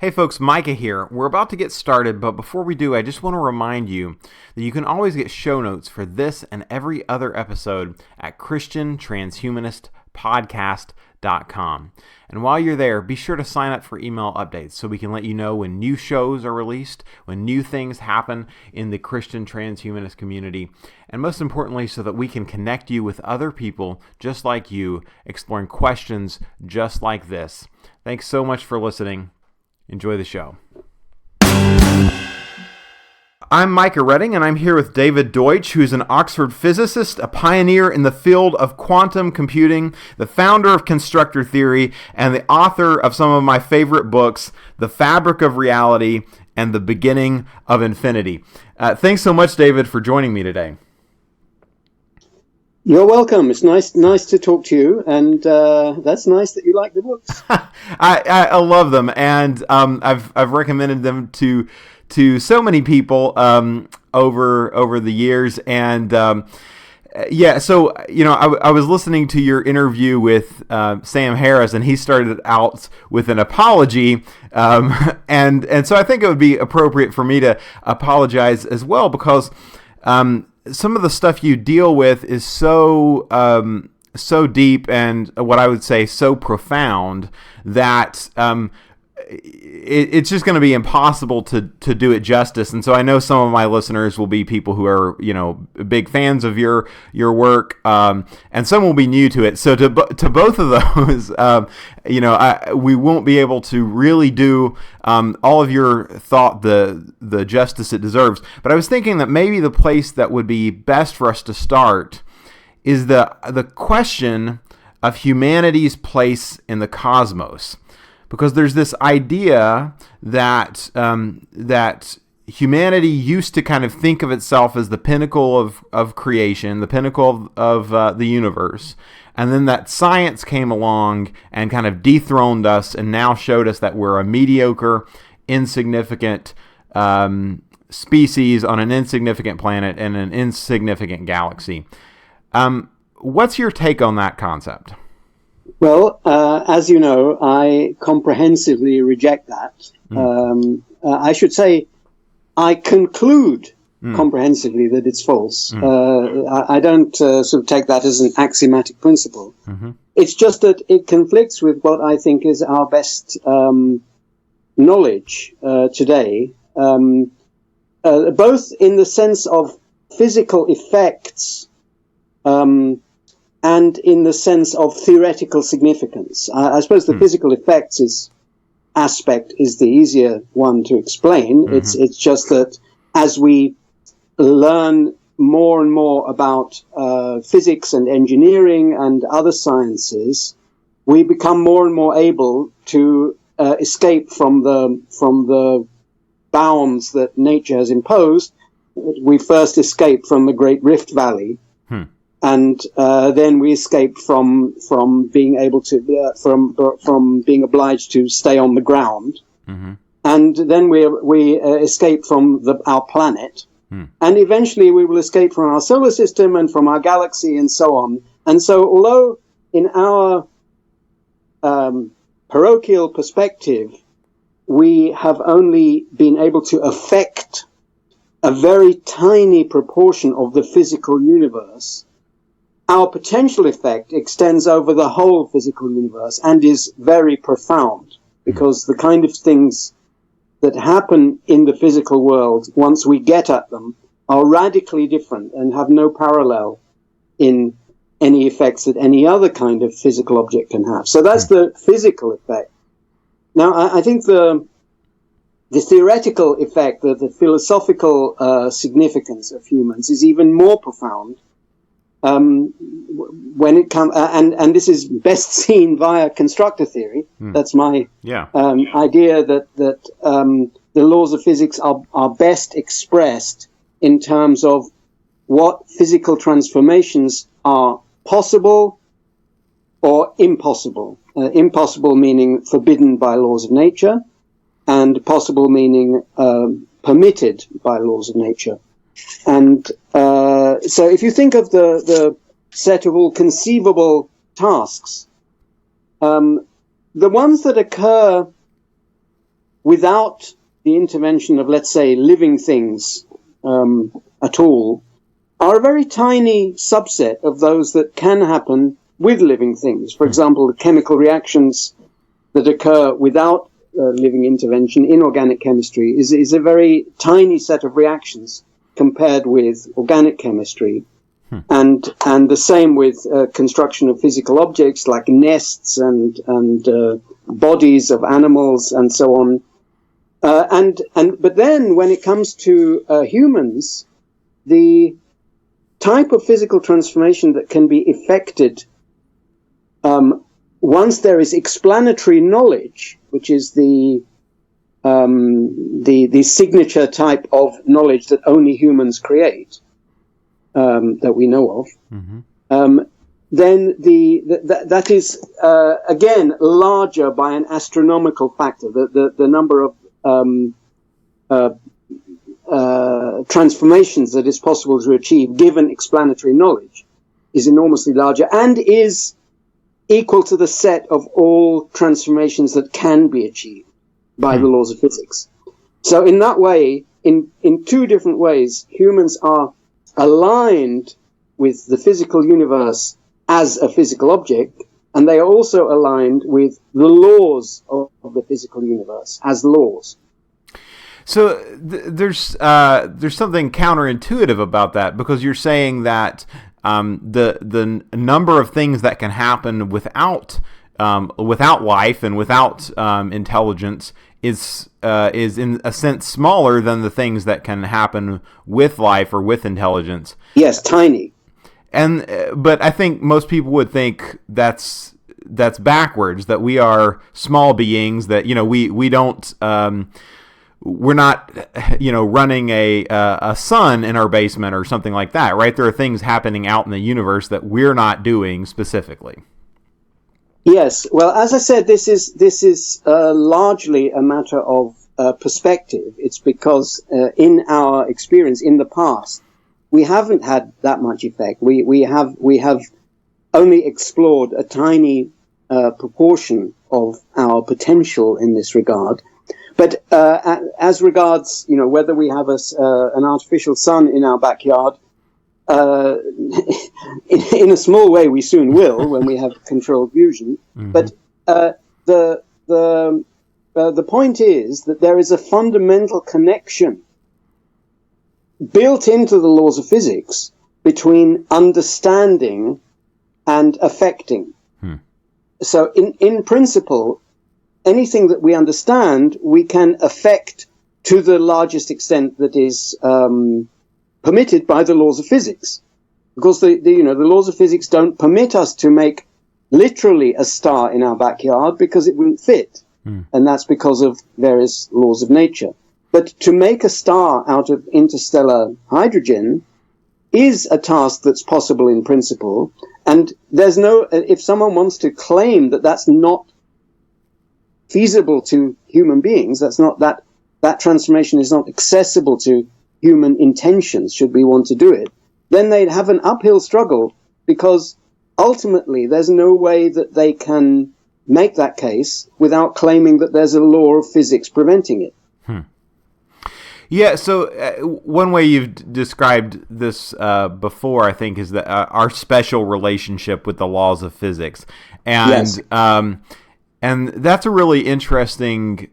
Hey folks, Micah here. We're about to get started, but before we do, I just want to remind you that you can always get show notes for this and every other episode at ChristianTranshumanistPodcast.com. And while you're there, be sure to sign up for email updates so we can let you know when new shows are released, when new things happen in the Christian transhumanist community, and most importantly, so that we can connect you with other people just like you, exploring questions just like this. Thanks so much for listening. Enjoy the show. I'm Micah Redding, and I'm here with David Deutsch, who's an Oxford physicist, a pioneer in the field of quantum computing, the founder of constructor theory, and the author of some of my favorite books, The Fabric of Reality and The Beginning of Infinity. Thanks so much, David, for joining me today. You're welcome. It's nice to talk to you, and that's nice that you like the books. I love them, and I've recommended them to so many people over the years, and so I was listening to your interview with Sam Harris, and he started out with an apology, and so I think it would be appropriate for me to apologize as well, because some of the stuff you deal with is so deep and what I would say so profound that it's just going to be impossible to do it justice. And so I know some of my listeners will be people who are big fans of your work, and some will be new to it. So to both of those, we won't be able to really do all of your thought the justice it deserves. But I was thinking that maybe the place that would be best for us to start is the question of humanity's place in the cosmos. Because there's this idea that that humanity used to kind of think of itself as the pinnacle of creation, the pinnacle of the universe, and then that science came along and kind of dethroned us and now showed us that we're a mediocre, insignificant species on an insignificant planet in an insignificant galaxy. What's your take on that concept? Well, as you know, I comprehensively reject that. I should say I conclude comprehensively that it's false. I don't sort of take that as an axiomatic principle. Mm-hmm. It's just that it conflicts with what I think is our best knowledge today, both in the sense of physical effects and in the sense of theoretical significance. I suppose the physical effects aspect is the easier one to explain. Mm-hmm. It's just that as we learn more and more about physics and engineering and other sciences, we become more and more able to escape from the bounds that nature has imposed. We first escaped from the Great Rift Valley. And then we escaped from being able to from being obliged to stay on the ground, and then we escaped from our planet, and eventually we will escape from our solar system and from our galaxy and so on. And so, although in our parochial perspective we have only been able to affect a very tiny proportion of the physical universe, our potential effect extends over the whole physical universe and is very profound, because the kind of things that happen in the physical world, once we get at them, are radically different and have no parallel in any effects that any other kind of physical object can have. So that's the physical effect. Now, I think the theoretical effect, the philosophical significance of humans is even more profound. When it comes, and this is best seen via constructor theory. That's my idea that the laws of physics are best expressed in terms of what physical transformations are possible or impossible. Impossible meaning forbidden by laws of nature, and possible meaning permitted by laws of nature. And so if you think of the set of all conceivable tasks, the ones that occur without the intervention of, let's say, living things at all, are a very tiny subset of those that can happen with living things. For example, the chemical reactions that occur without living intervention in organic chemistry is a very tiny set of reactions compared with organic chemistry. And the same with construction of physical objects like nests and bodies of animals and so on. But then when it comes to humans, the type of physical transformation that can be effected once there is explanatory knowledge, which is the signature type of knowledge that only humans create, that we know of, then that is again larger by an astronomical factor. The number of transformations that is possible to achieve given explanatory knowledge is enormously larger and is equal to the set of all transformations that can be achieved by the laws of physics. So in that way, in two different ways, humans are aligned with the physical universe as a physical object, and they are also aligned with the laws of the physical universe as laws. So there's something counterintuitive about that, because you're saying that the number of things that can happen without life and without intelligence is in a sense smaller than the things that can happen with life or with intelligence. Yes, tiny. But I think most people would think that's backwards. That we are small beings. That we don't. We're not, running a sun in our basement or something like that, right? There are things happening out in the universe that we're not doing specifically. Yes. Well, as I said, this is largely a matter of perspective. It's because in our experience in the past, we haven't had that much effect. We have only explored a tiny proportion of our potential in this regard. But as regards, whether we have an artificial sun in our backyard, in a small way we soon will when we have controlled fusion. Mm-hmm. But the point is that there is a fundamental connection built into the laws of physics between understanding and affecting. So in principle, anything that we understand, we can affect to the largest extent that is permitted by the laws of physics. Because the laws of physics don't permit us to make literally a star in our backyard because it wouldn't fit. And that's because of various laws of nature. But to make a star out of interstellar hydrogen is a task that's possible in principle. And there's if someone wants to claim that that's not feasible to human beings, that transformation is not accessible to human intentions, should we want to do it, then they'd have an uphill struggle, because ultimately there's no way that they can make that case without claiming that there's a law of physics preventing it. Yeah, so one way you've described this before, I think, is that our special relationship with the laws of physics. And yes. And that's a really interesting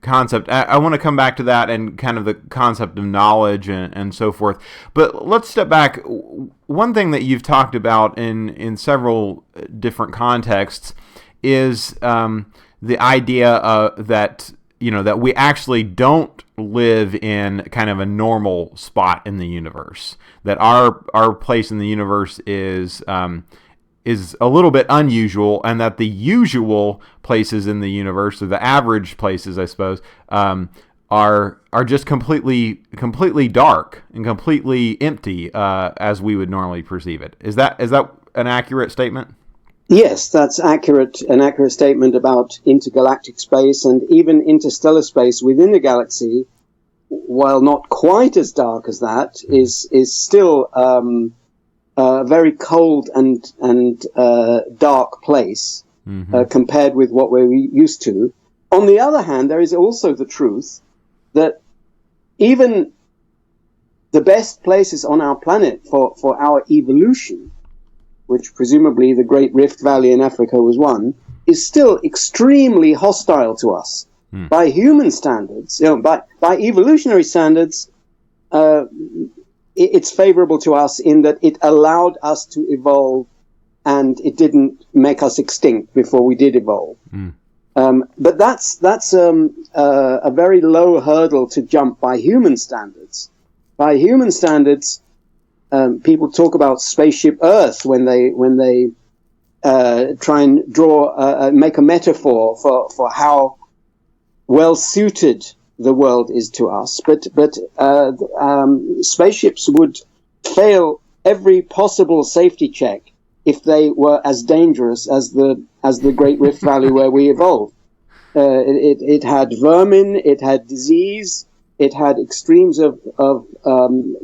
concept. I want to come back to that and kind of the concept of knowledge and so forth. But let's step back. One thing that you've talked about in several different contexts is the idea that that we actually don't live in kind of a normal spot in the universe. That our place in the universe is a little bit unusual, and that the usual places in the universe, or the average places, I suppose, are just completely dark and completely empty as we would normally perceive it. Is that an accurate statement? Yes, that's accurate. An accurate statement about intergalactic space and even interstellar space within the galaxy. While not quite as dark as that, is still a very cold and dark place compared with what we're used to. On the other hand, there is also the truth that even the best places on our planet for our evolution, which presumably the Great Rift Valley in Africa was one, is still extremely hostile to us. By human standards, by evolutionary standards, it's favorable to us in that it allowed us to evolve and it didn't make us extinct before we did evolve. But that's a very low hurdle to jump by human standards. By human standards, people talk about spaceship Earth when they try and make a metaphor for how well suited the world is to us. But spaceships would fail every possible safety check if they were as dangerous as the Great Rift Valley where we evolved. It had vermin, it had disease, it had extremes of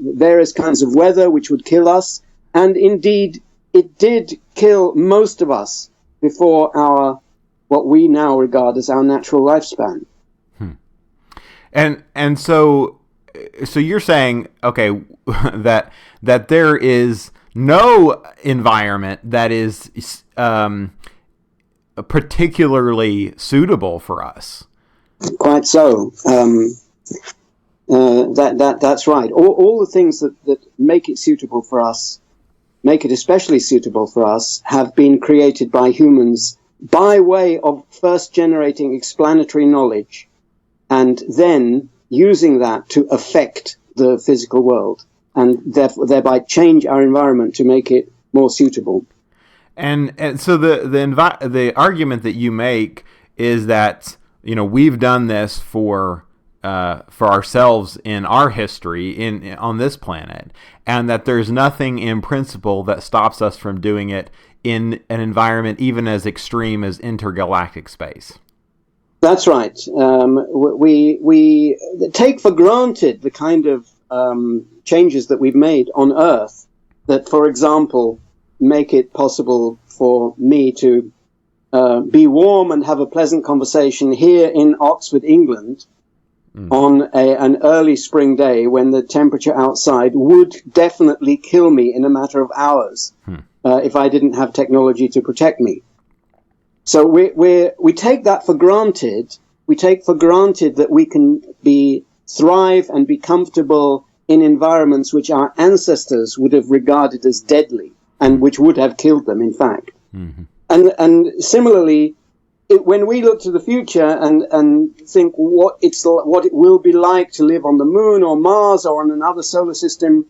various kinds of weather which would kill us, and indeed it did kill most of us before what we now regard as our natural lifespan. And so you're saying, okay, that there is no environment that is particularly suitable for us. Quite so. That's right. All the things that make it suitable for us, make it especially suitable for us, have been created by humans by way of first generating explanatory knowledge and then using that to affect the physical world and thereby change our environment to make it more suitable. And so the argument that you make is that, you know, we've done this for ourselves in our history on this planet, and that there's nothing in principle that stops us from doing it in an environment even as extreme as intergalactic space. That's right. We take for granted the kind of changes that we've made on Earth that, for example, make it possible for me to be warm and have a pleasant conversation here in Oxford, England, on an early spring day when the temperature outside would definitely kill me in a matter of hours if I didn't have technology to protect me. So we take that for granted. We take for granted that we can thrive and be comfortable in environments which our ancestors would have regarded as deadly and which would have killed them, in fact. Mm-hmm. And similarly, when we look to the future and think what it will be like to live on the moon or Mars or on another solar system,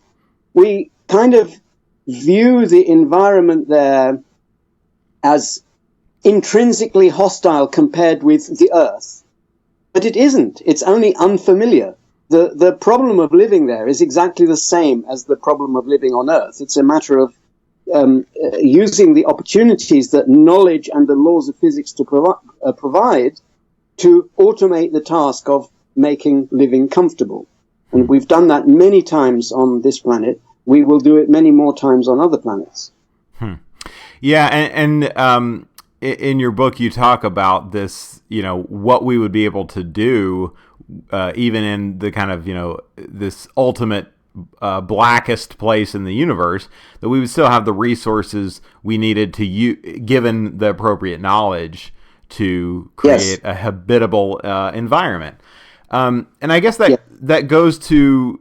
we kind of view the environment there as intrinsically hostile compared with the Earth. But it isn't. It's only unfamiliar. The problem of living there is exactly the same as the problem of living on Earth. It's a matter of using the opportunities that knowledge and the laws of physics to provide to automate the task of making living comfortable. And we've done that many times on this planet. We will do it many more times on other planets. Yeah, and in your book you talk about this, you know, what we would be able to do even in the kind of, you know, this ultimate blackest place in the universe, that we would still have the resources we needed to given the appropriate knowledge to create a habitable environment. And I guess that goes to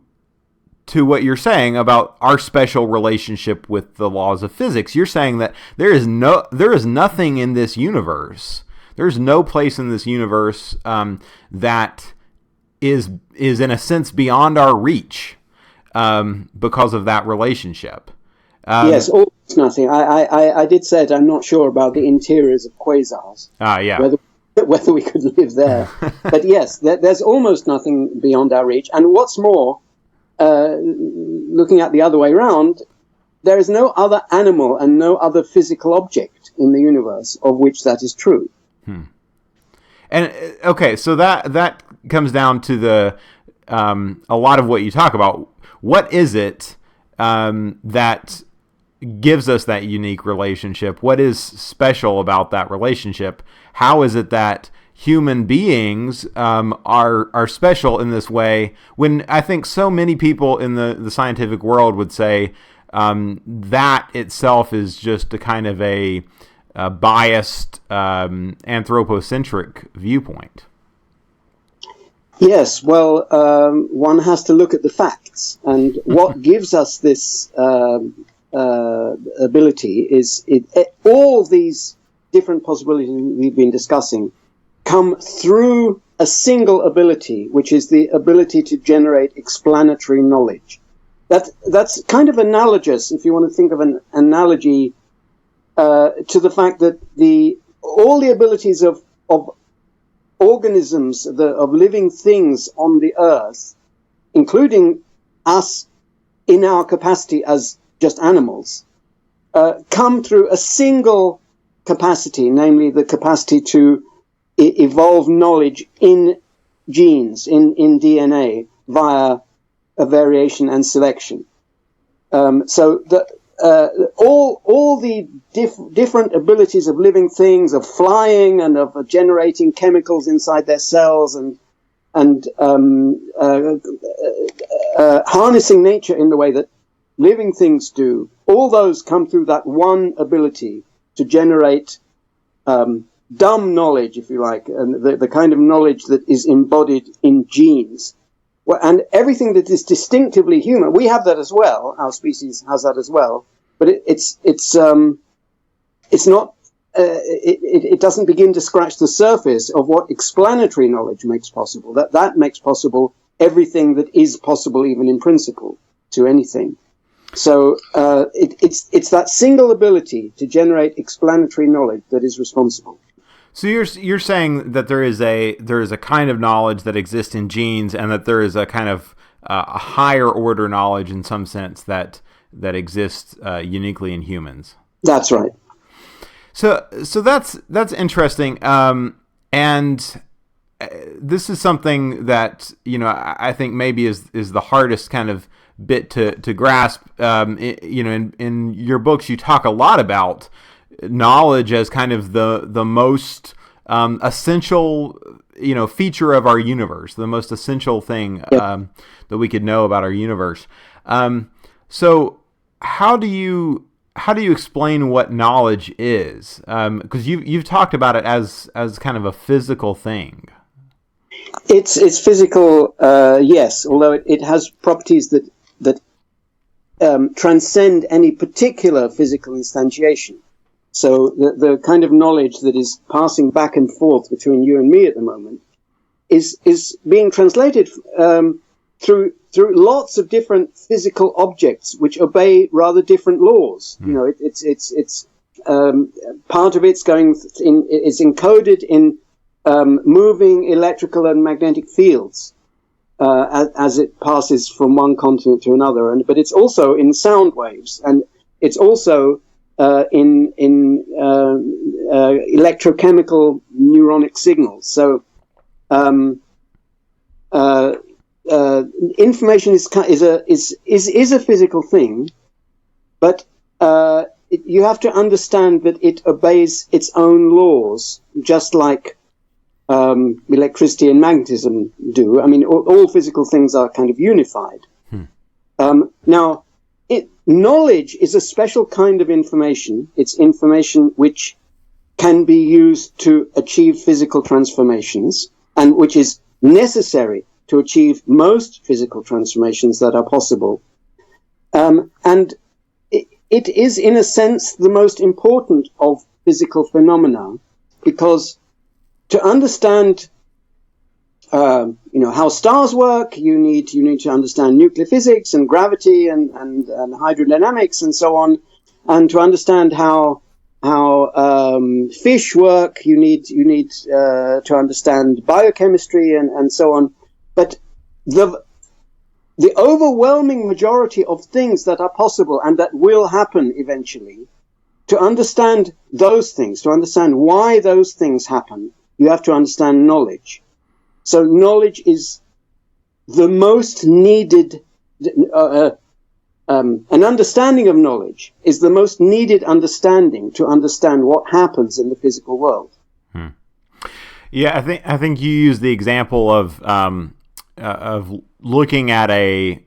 what you're saying about our special relationship with the laws of physics. You're saying that there is nothing in this universe. There's no place in this universe that is in a sense beyond our reach. Because of that relationship. Yes, almost nothing. I did say it. I'm not sure about the interiors of quasars. Yeah. Whether we could live there. But yes, there's almost nothing beyond our reach. And what's more, looking at the other way around, there is no other animal and no other physical object in the universe of which that is true. And okay, so that comes down to the a lot of what you talk about. What is it that gives us that unique relationship? What is special about that relationship? How is it that human beings are special in this way, when I think so many people in the scientific world would say that itself is just a kind of a biased anthropocentric viewpoint. Yes, well, one has to look at the facts, and what gives us this ability is all these different possibilities we've been discussing come through a single ability, which is the ability to generate explanatory knowledge. That's kind of analogous, if you want to think of an analogy, to the fact that all the abilities of organisms, of living things on the earth, including us in our capacity as just animals, come through a single capacity, namely the capacity to evolve knowledge in genes, in DNA, via a variation and selection. So all the different abilities of living things, of flying and of generating chemicals inside their cells and harnessing nature in the way that living things do, all those come through that one ability to generate dumb knowledge, if you like, and the kind of knowledge that is embodied in genes. Well, and everything that is distinctively human, we have that as well. Our species has that as well, but it doesn't begin to scratch the surface of what explanatory knowledge makes possible. That makes possible everything that is possible, even in principle, to anything. So it's that single ability to generate explanatory knowledge that is responsible. So you're saying that there is a kind of knowledge that exists in genes, and that there is a kind of a higher order knowledge in some sense that exists uniquely in humans. That's right. So that's interesting, and this is something that I think maybe is the hardest kind of bit to grasp. In your books, you talk a lot about knowledge as kind of the most essential feature of our universe, the most essential thing that we could know about our universe. So how do you explain what knowledge is? Because you've talked about it as kind of a physical thing. It's physical, yes, although it has properties that transcend any particular physical instantiation. So the kind of knowledge that is passing back and forth between you and me at the moment is being translated through lots of different physical objects which obey rather different laws. It's part of it's it's encoded in moving electrical and magnetic fields as it passes from one continent to another, but it's also in sound waves, and it's also in electrochemical neuronic signals. So information is a physical thing, but you have to understand that it obeys its own laws, just like electricity and magnetism do. I mean, all physical things are kind of unified. Now, knowledge is a special kind of information. It's information which can be used to achieve physical transformations, and which is necessary to achieve most physical transformations that are possible. And it is, in a sense, the most important of physical phenomena, because to understand how stars work, you need to understand nuclear physics and gravity and hydrodynamics and so on. And to understand how fish work, you need to understand biochemistry and so on. But the overwhelming majority of things that are possible and that will happen eventually, to understand those things, to understand why those things happen, you have to understand knowledge. So knowledge is the most needed, an understanding of knowledge is the most needed understanding to understand what happens in the physical world. Yeah, I think you used the example of looking at a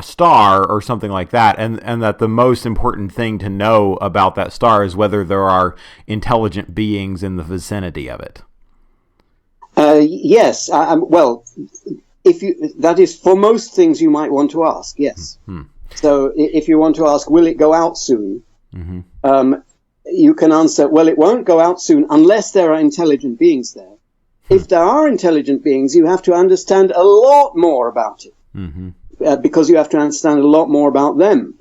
star or something like that, and that the most important thing to know about that star is whether there are intelligent beings in the vicinity of it. Yes. Well, that is for most things you might want to ask. Yes. Mm-hmm. So if you want to ask, will it go out soon? Mm-hmm. You can answer, well, it won't go out soon unless there are intelligent beings there. If there are intelligent beings, you have to understand a lot more about it, because you have to understand a lot more about them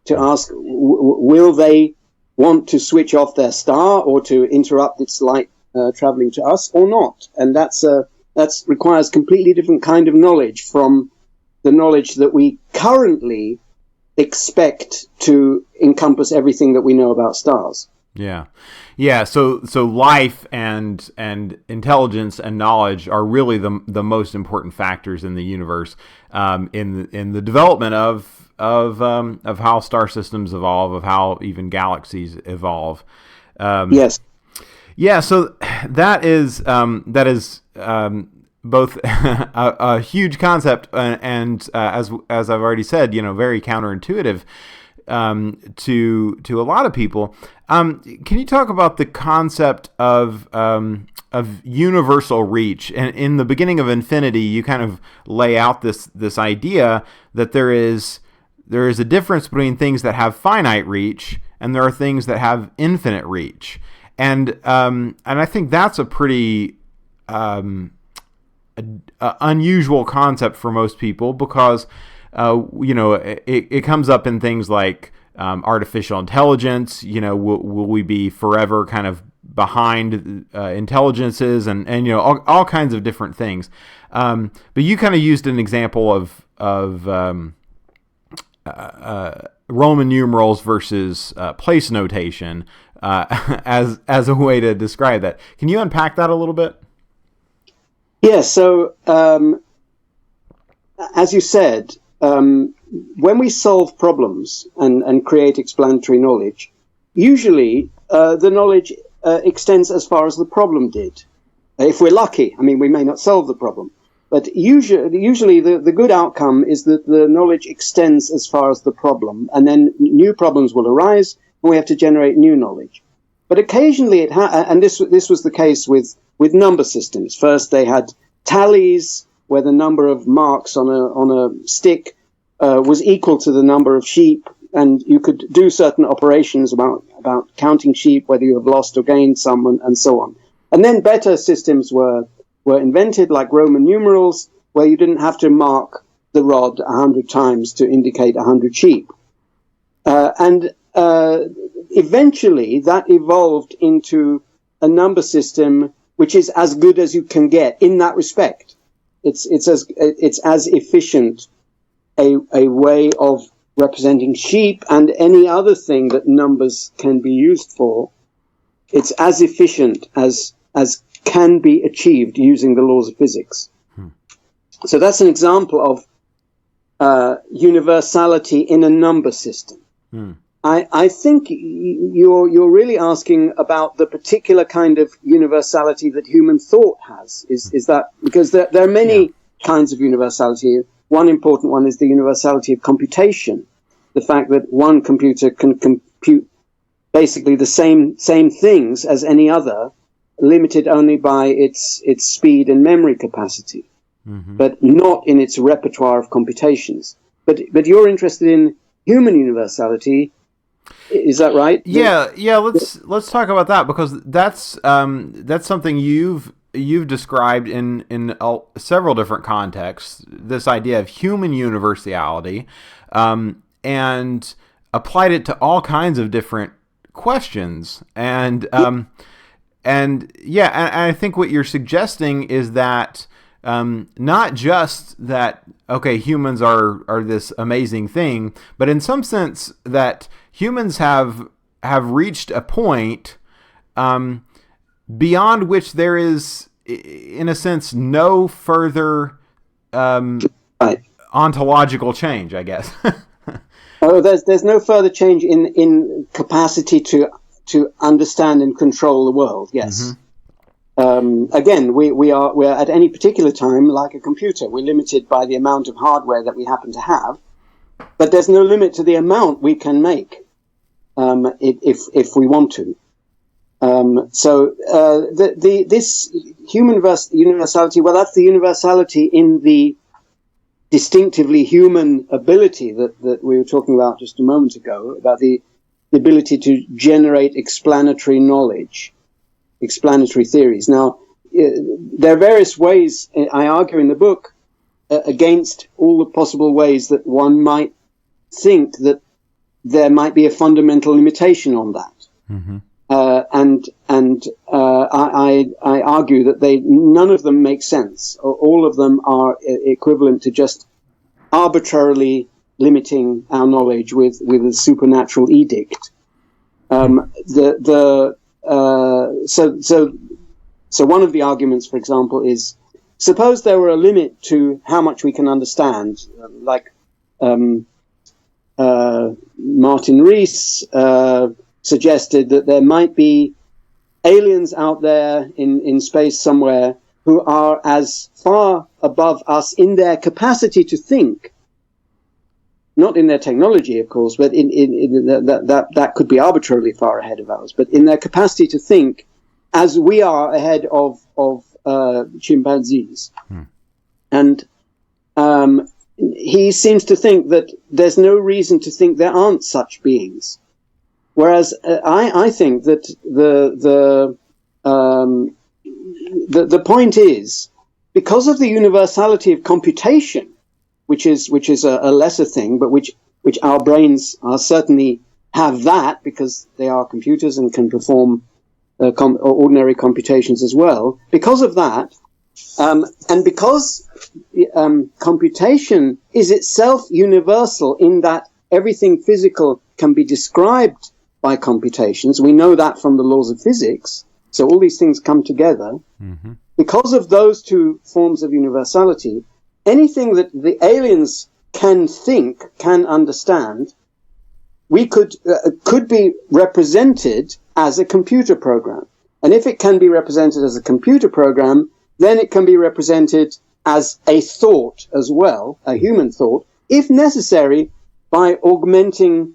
to ask, will they want to switch off their star or to interrupt its light traveling to us or not? And that requires completely different kind of knowledge from the knowledge that we currently expect to encompass everything that we know about stars. Yeah. So life and intelligence and knowledge are really the most important factors in the universe, in the development of how star systems evolve, of how even galaxies evolve. Yes. Yeah. So that is both a huge concept and as I've already said, very counterintuitive to a lot of people. Can you talk about the concept of universal reach? And in the beginning of Infinity, you kind of lay out this idea that there is a difference between things that have finite reach and there are things that have infinite reach. And I think that's a pretty unusual concept for most people because it comes up in things like artificial intelligence. Will we be forever kind of behind intelligences and all kinds of different things. But you kind of used an example of Roman numerals versus place notation as a way to describe that. Can you unpack that a little bit? Yeah. So as you said, when we solve problems and create explanatory knowledge, usually the knowledge extends as far as the problem did. If we're lucky, we may not solve the problem, but usually the good outcome is that the knowledge extends as far as the problem, and then new problems will arise, and we have to generate new knowledge. But occasionally and this was the case with number systems. First, they had tallies where the number of marks on a stick was equal to the number of sheep, and you could do certain operations about counting sheep, whether you have lost or gained some, and so on. And then better systems were invented, like Roman numerals, where you didn't have to mark the rod 100 times to indicate 100 sheep. And eventually that evolved into a number system which is as good as you can get in that respect. It's as efficient a way of representing sheep and any other thing that numbers can be used for. It's as efficient as can be achieved using the laws of physics. So that's an example of universality in a number system. I think you're really asking about the particular kind of universality that human thought has. Is that because there are many kinds of universality? One important one is the universality of computation. The fact that one computer can compute basically the same things as any other, limited only by its speed and memory capacity, but not in its repertoire of computations. But you're interested in human universality. Is that right? Yeah. Let's talk about that, because that's something you've described in several different contexts. This idea of human universality, and applied it to all kinds of different questions. And I think what you're suggesting is that not just that humans are this amazing thing, but in some sense that humans have reached a point beyond which there is, in a sense, no further ontological change, I guess. There's no further change in capacity to understand and control the world. Yes. Again, we're at any particular time like a computer. We're limited by the amount of hardware that we happen to have, but there's no limit to the amount we can make if we want to. This human universality, well, that's the universality in the distinctively human ability that we were talking about just a moment ago, about the ability to generate explanatory knowledge, explanatory theories. Now, there are various ways, I argue in the book, against all the possible ways that one might think that there might be a fundamental limitation on that. Mm-hmm. I argue that none of them make sense. All of them are equivalent to just arbitrarily limiting our knowledge with a supernatural edict. So one of the arguments, for example, is suppose there were a limit to how much we can understand, like Martin Rees suggested that there might be aliens out there in space somewhere who are as far above us in their capacity to think, not in their technology, of course, but that could be arbitrarily far ahead of ours, but in their capacity to think as we are ahead of chimpanzees. And he seems to think that there's no reason to think there aren't such beings. Whereas I think that the point is, because of the universality of computation, which is a lesser thing, but which our brains are certainly have that because they are computers and can perform ordinary computations as well. Because of that, and because computation is itself universal in that everything physical can be described by computations. We know that from the laws of physics. So all these things come together. Mm-hmm. Because of those two forms of universality, anything that the aliens can think, can understand, we could be represented as a computer program. And if it can be represented as a computer program, then it can be represented as a thought as well, a human thought, if necessary, by augmenting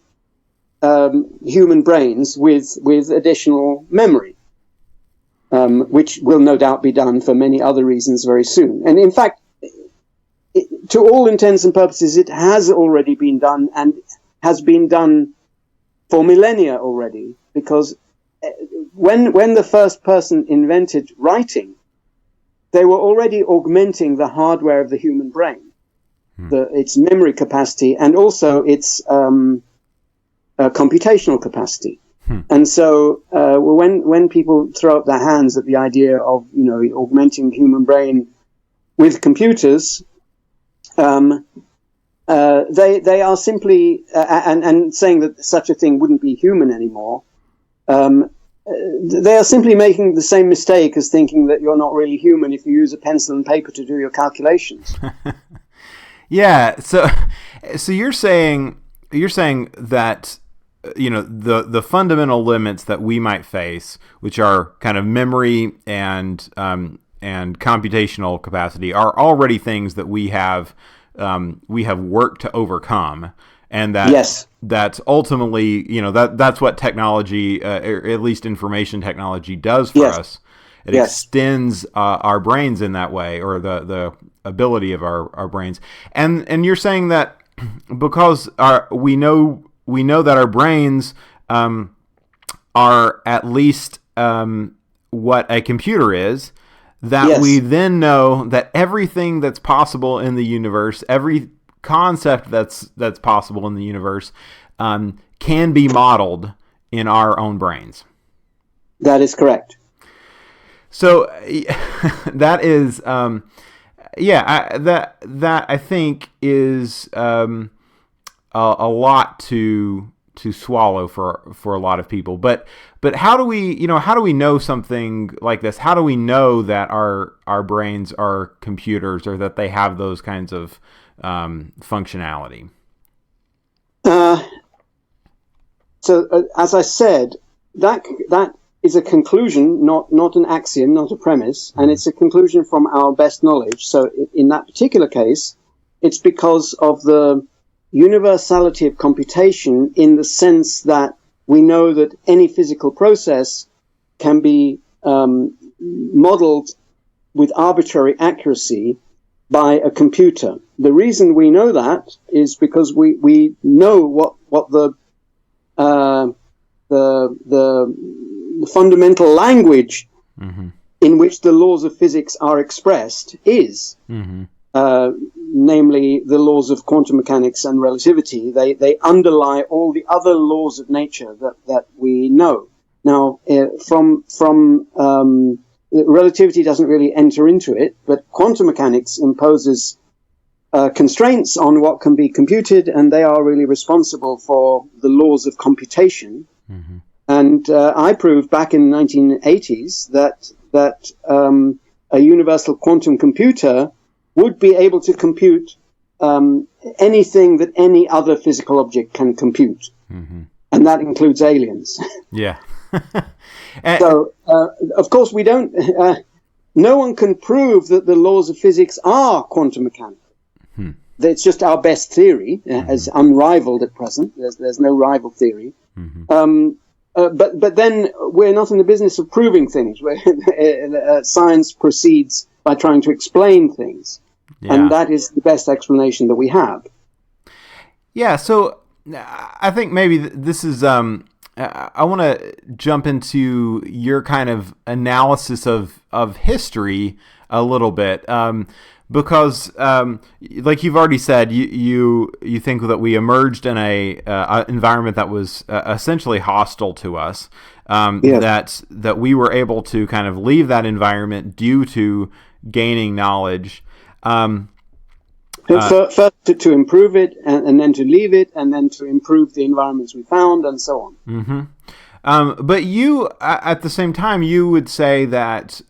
human brains with additional memory, which will no doubt be done for many other reasons very soon. And in fact, to all intents and purposes, it has already been done and has been done for millennia already, because when the first person invented writing, they were already augmenting the hardware of the human brain, its memory capacity, and also its computational capacity. And so when people throw up their hands at the idea of augmenting the human brain with computers, they are simply and saying that such a thing wouldn't be human anymore. They are simply making the same mistake as thinking that you're not really human if you use a pencil and paper to do your calculations. Yeah. So you're saying that the fundamental limits that we might face, which are kind of memory and computational capacity, are already things that we have worked to overcome, and that yes. That's ultimately that's what technology, or at least information technology, does for us. It extends our brains in that way, or the ability of our brains. And you're saying that because we know that our brains are at least what a computer is, that we then know that everything that's possible in the universe, every concept that's possible in the universe, can be modeled in our own brains. That is correct. So that is, that I think is a lot to swallow for a lot of people. But how do we know something like this? How do we know that our brains are computers, or that they have those kinds of functionality? So as I said, that is a conclusion, not an axiom, not a premise, and it's a conclusion from our best knowledge. So in that particular case, it's because of the universality of computation, in the sense that we know that any physical process can be modeled with arbitrary accuracy by a computer. The reason we know that is because we know what the fundamental language in which the laws of physics are expressed is, namely the laws of quantum mechanics and relativity. They underlie all the other laws of nature that we know. Now, relativity doesn't really enter into it, but quantum mechanics imposes constraints on what can be computed, and they are really responsible for the laws of computation. And I proved back in the 1980s that a universal quantum computer would be able to compute anything that any other physical object can compute. And that includes aliens. Yeah. So, of course, we don't. No one can prove that the laws of physics are quantum mechanical. It's just our best theory, as unrivaled at present. There's no rival theory. But then we're not in the business of proving things. Science proceeds by trying to explain things, and that is the best explanation that we have. Yeah. So I think maybe this is. I want to jump into your kind of analysis of history a little bit, because, like you've already said, you think that we emerged in a environment that was essentially hostile to us. That we were able to kind of leave that environment due to gaining knowledge. First to improve it, and then to leave it, and then to improve the environments we found, and so on. But you, at the same time, you would say that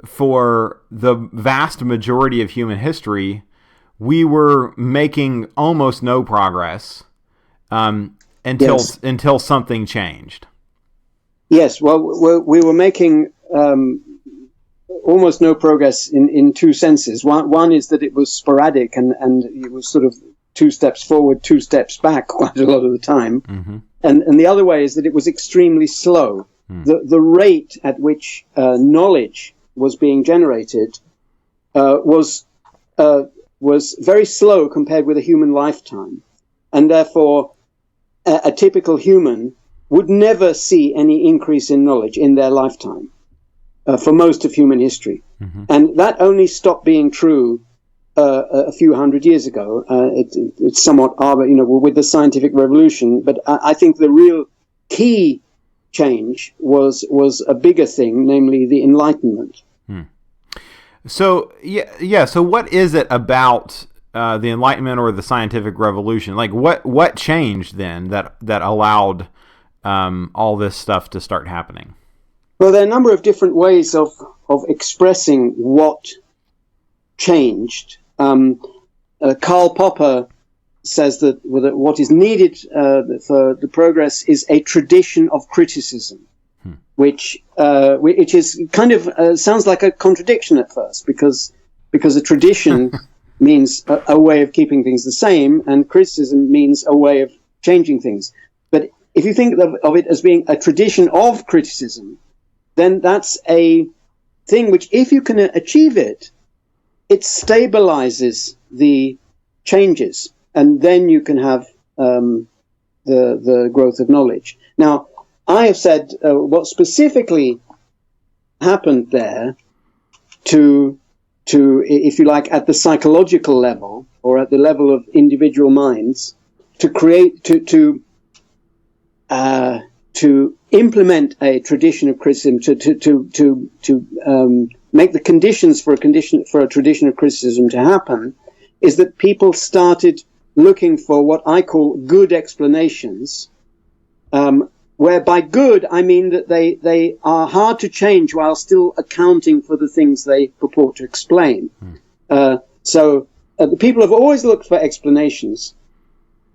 for the vast majority of human history, we were making almost no progress until something changed. Yes, well, we were making almost no progress in two senses. One is that it was sporadic and it was sort of 2 steps forward, 2 steps back quite a lot of the time. And the other way is that it was extremely slow. The rate at which knowledge was being generated was very slow compared with a human lifetime. And therefore, a typical human would never see any increase in knowledge in their lifetime. For most of human history. And that only stopped being true a few hundred years ago. It's somewhat with the scientific revolution, but I think the real key change was a bigger thing, namely the Enlightenment. So, so what is it about the Enlightenment or the scientific revolution? Like, what changed then that allowed all this stuff to start happening? Well, there are a number of different ways of expressing what changed. Karl Popper says that what is needed for the progress is a tradition of criticism, which is kind of sounds like a contradiction at first, because a tradition means a way of keeping things the same, and criticism means a way of changing things. But if you think of it as being a tradition of criticism, then that's a thing which, if you can achieve it, it stabilizes the changes, and then you can have the growth of knowledge. Now, I have said what specifically happened there to, if you like, at the psychological level or at the level of individual minds, to create to implement a tradition of criticism, to make the conditions for a tradition of criticism to happen, is that people started looking for what I call good explanations, where by good I mean that they are hard to change while still accounting for the things they purport to explain. So the people have always looked for explanations,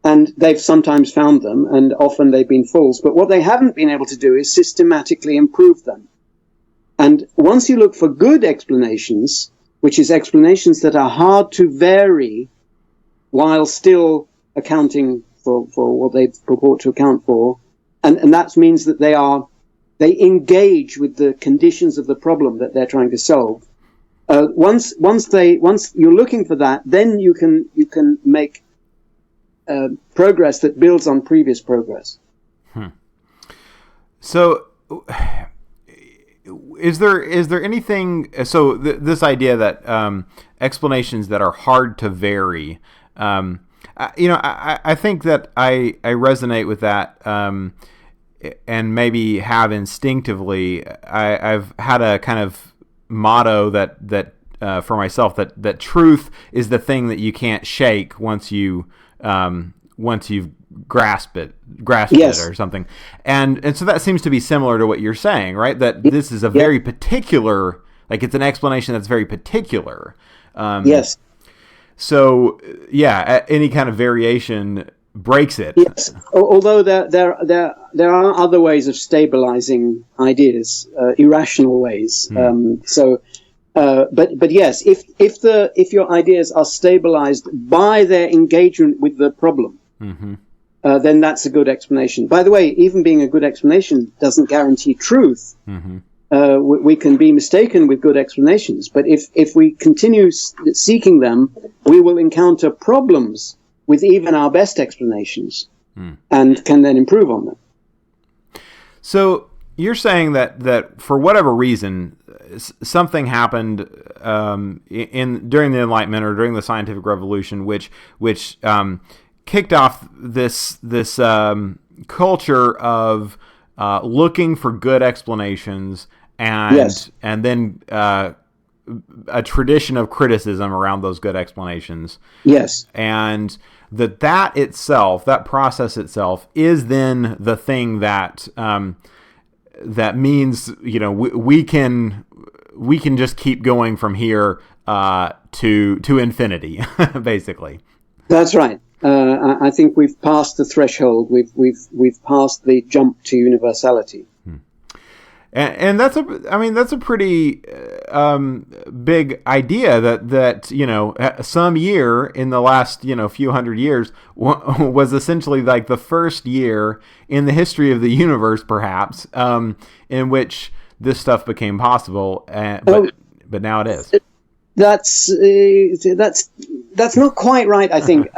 And they've sometimes found them, and often they've been false. But what they haven't been able to do is systematically improve them. And once you look for good explanations, which is explanations that are hard to vary while still accounting for what they purport to account for, and that means that they engage with the conditions of the problem that they're trying to solve. Once you're looking for that, then you can make progress that builds on previous progress. So, is there anything? So this idea that explanations that are hard to vary, I think that I resonate with that, and maybe have instinctively. I've had a kind of motto that for myself that truth is the thing that you can't shake once you've grasped it or something, and so that seems to be similar to what you're saying, right? That this is a very particular, like it's an explanation that's very particular. Yes. So any kind of variation breaks it. Yes. Although there are other ways of stabilizing ideas, irrational ways. But yes, if your ideas are stabilized by their engagement with the problem, then that's a good explanation. By the way, even being a good explanation doesn't guarantee truth. We can be mistaken with good explanations, but if we continue seeking them, we will encounter problems with even our best explanations, and can then improve on them. So you're saying that for whatever reason, something happened during the Enlightenment or during the Scientific Revolution, which kicked off this culture of looking for good explanations, and then a tradition of criticism around those good explanations. Yes, and that itself, that process itself, is then the thing that that means we can just keep going from here to infinity, basically. That's right. I think we've passed the threshold. We've passed the jump to universality. And that's a pretty big idea that some year in the last few hundred years was essentially like the first year in the history of the universe, perhaps, in which this stuff became possible. But now it is. That's not quite right, I think.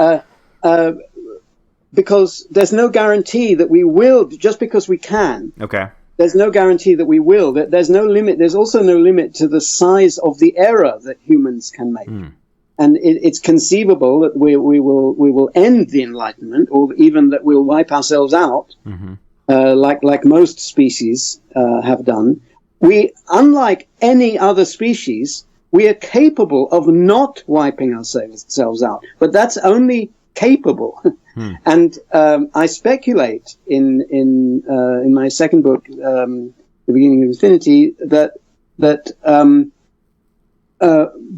Because there's no guarantee that we will, just because we can. Okay. There's no guarantee that we will. There's no limit. There's also no limit to the size of the error that humans can make. And it's conceivable that we will end the Enlightenment, or even that we'll wipe ourselves out, like most species have done. Unlike any other species, we are capable of not wiping ourselves out, but that's only capable. And I speculate in my second book, The Beginning of Infinity, that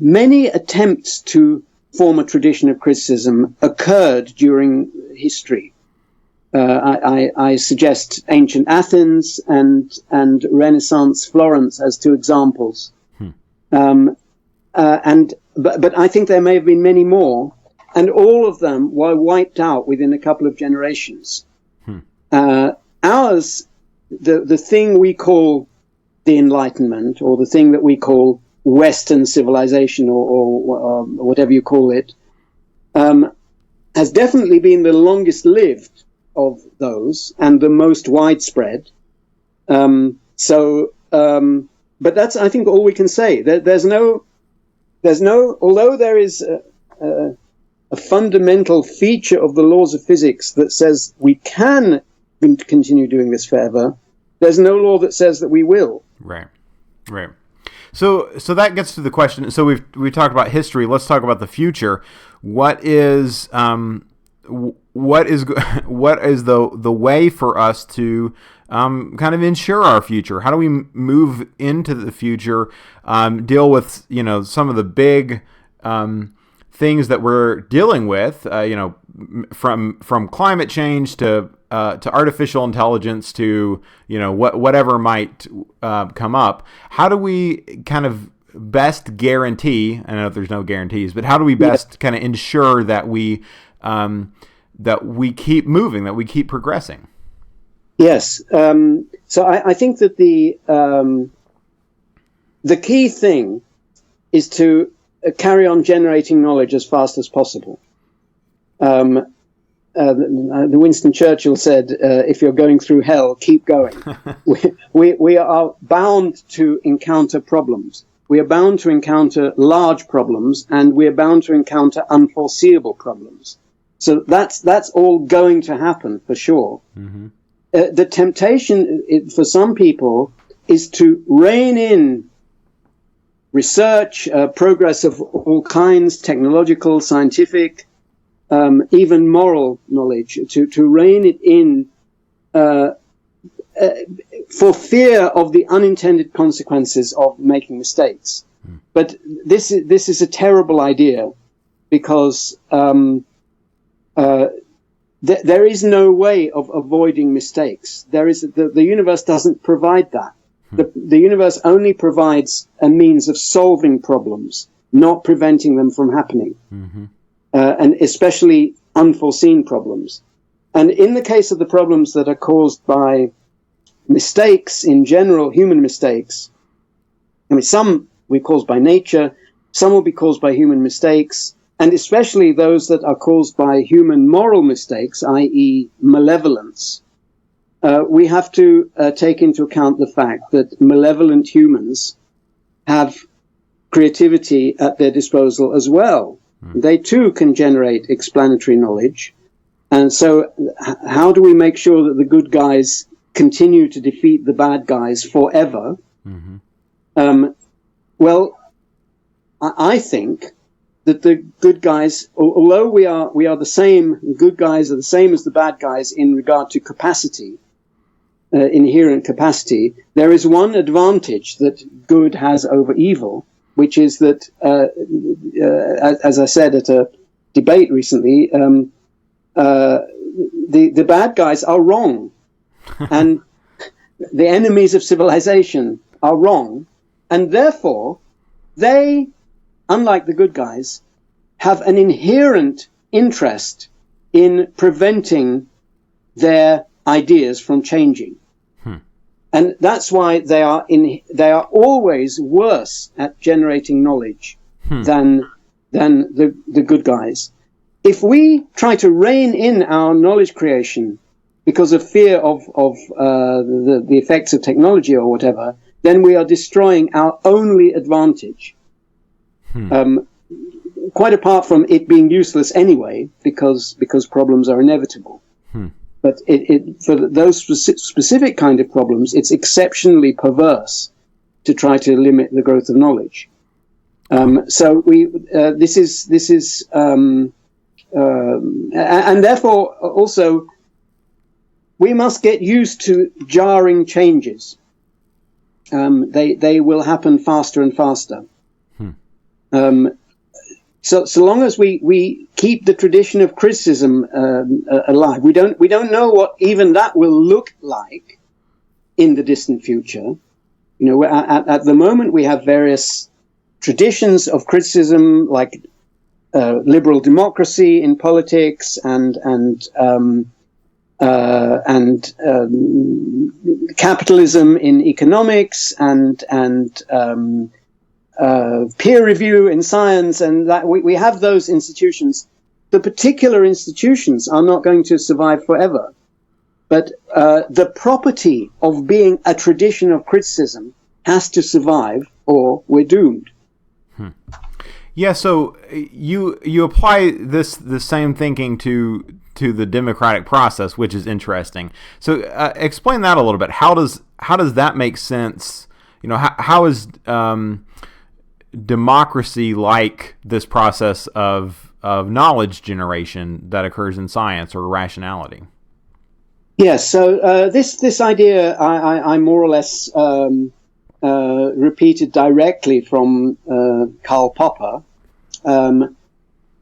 many attempts to form a tradition of criticism occurred during history. I suggest ancient Athens and Renaissance Florence as two examples. But I think there may have been many more. And all of them were wiped out within a couple of generations. Ours, the thing we call the Enlightenment, or the thing that we call Western civilization, or whatever you call it, has definitely been the longest lived of those and the most widespread. But that's, I think, all we can say. There's no, although there is a fundamental feature of the laws of physics that says we can continue doing this forever, there's no law that says that we will. Right. So that gets to the question. So we talked about history. Let's talk about the future. What is the way for us to kind of ensure our future? How do we move into the future? Deal with some of the big things that we're dealing with, from climate change to artificial intelligence to whatever might come up. How do we kind of best guarantee? I know there's no guarantees, but how do we best kind of ensure that we keep moving, that we keep progressing? Yes. So I think that the key thing is to carry on generating knowledge as fast as possible. The Winston Churchill said, "If you're going through hell, keep going." we are bound to encounter problems. We are bound to encounter large problems, and we are bound to encounter unforeseeable problems. So that's all going to happen for sure. Mm-hmm. The temptation for some people is to rein in research, progress of all kinds, technological, scientific, even moral knowledge, to rein it in for fear of the unintended consequences of making mistakes. But this is a terrible idea, because there is no way of avoiding mistakes. The universe doesn't provide that. The universe only provides a means of solving problems, not preventing them from happening, and especially unforeseen problems. And in the case of the problems that are caused by mistakes in general, human mistakes, I mean, some we caused by nature, some will be caused by human mistakes, and especially those that are caused by human moral mistakes, i.e. malevolence. We have to take into account the fact that malevolent humans have creativity at their disposal as well. They too can generate explanatory knowledge. And so how do we make sure that the good guys continue to defeat the bad guys forever? Well, I think that the good guys, although we are the same, good guys are the same as the bad guys in regard to capacity, inherent capacity, there is one advantage that good has over evil, which is that, as I said at a debate recently, the bad guys are wrong, and the enemies of civilization are wrong, and therefore they, unlike the good guys, have an inherent interest in preventing their ideas from changing. And that's why they are always worse at generating knowledge than the good guys. If we try to rein in our knowledge creation because of fear of the effects of technology or whatever, then we are destroying our only advantage. Quite apart from it being useless anyway, because problems are inevitable. But for those specific kind of problems, it's exceptionally perverse to try to limit the growth of knowledge. So this is and therefore also we must get used to jarring changes. They will happen faster and faster. So long as we keep the tradition of criticism alive, we don't know what even that will look like in the distant future. At the moment we have various traditions of criticism, like liberal democracy in politics and capitalism in economics and peer review in science, and that we have those institutions. The particular institutions are not going to survive forever, but the property of being a tradition of criticism has to survive, or we're doomed. Yeah, so you apply the same thinking to the democratic process, which is interesting. So explain that a little bit. How does that make sense? How is democracy like this process of knowledge generation that occurs in science or rationality? Yes, so this idea I more or less repeated directly from Karl Popper.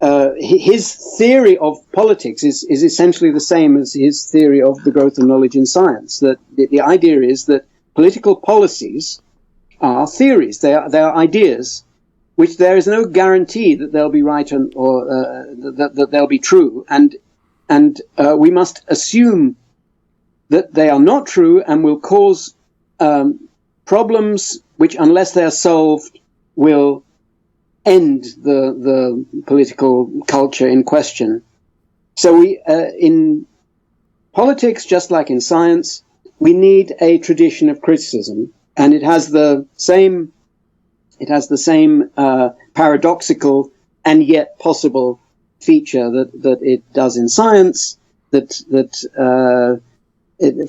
his theory of politics is essentially the same as his theory of the growth of knowledge in science. That the idea is that political policies are theories; they are ideas, which there is no guarantee that they'll be right or that they'll be true, and we must assume that they are not true and will cause problems which, unless they are solved, will end the political culture in question. So we, in politics, just like in science, we need a tradition of criticism, and it has the same paradoxical and yet possible feature that it does in science.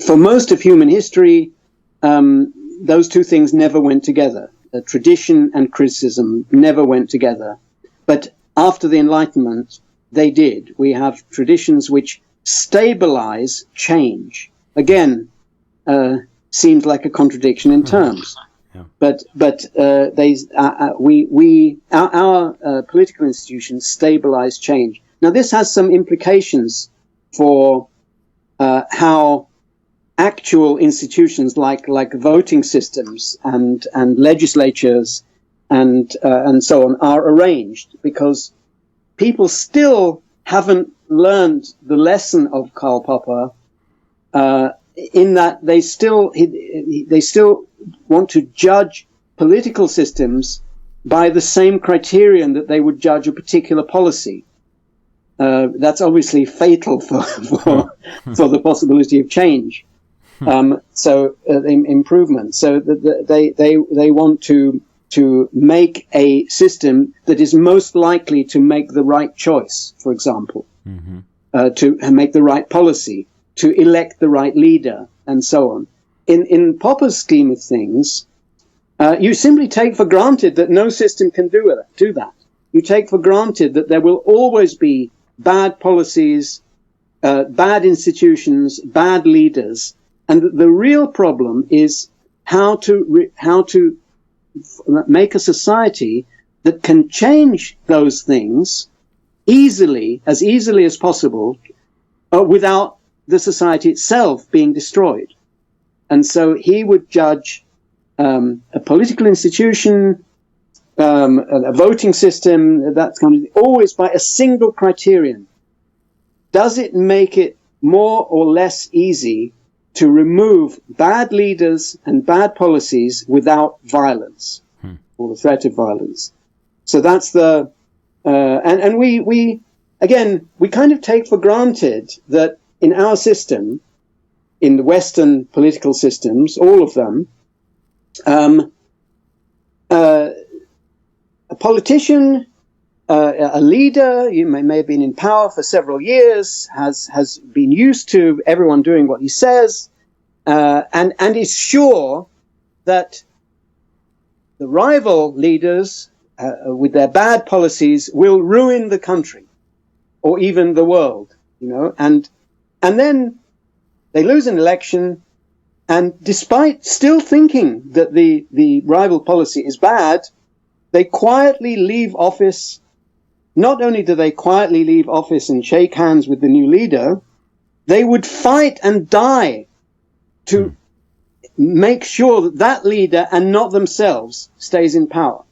For most of human history, those two things never went together. Tradition and criticism never went together. But after the Enlightenment, they did. We have traditions which stabilize change. Again, seems like a contradiction in terms. Yeah. But our political institutions stabilize change. Now, this has some implications for how actual institutions like voting systems and legislatures and so on are arranged, because people still haven't learned the lesson of Karl Popper, in that they still want to judge political systems by the same criterion that they would judge a particular policy. That's obviously fatal for the possibility of change. Improvement. So they want to make a system that is most likely to make the right choice, for example, to make the right policy, to elect the right leader, and so on. In Popper's scheme of things, you simply take for granted that no system can do that. You take for granted that there will always be bad policies, bad institutions, bad leaders. And the real problem is how to make a society that can change those things as easily as possible, without the society itself being destroyed. And so he would judge a political institution, a voting system, that kind of thing, always by a single criterion. Does it make it more or less easy to remove bad leaders and bad policies without violence or the threat of violence? So that's and we kind of take for granted that in our system, in the Western political systems, all of them, a politician, a leader, you may have been in power for several years, has been used to everyone doing what he says, and is sure that the rival leaders, with their bad policies, will ruin the country or even the world, and then they lose an election, and despite still thinking that the rival policy is bad, they quietly leave office. Not only do they quietly leave office and shake hands with the new leader, they would fight and die to make sure that leader and not themselves stays in power.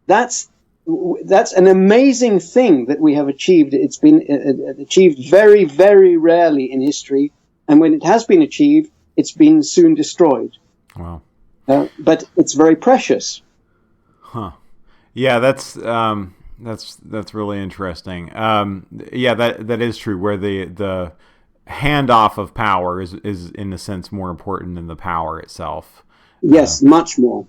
That's an amazing thing that we have achieved. It's been achieved very, very rarely in history, and when it has been achieved, it's been soon destroyed. Wow! But it's very precious. Huh? Yeah, that's really interesting. That is true. Where the handoff of power is in a sense more important than the power itself. Yes, much more.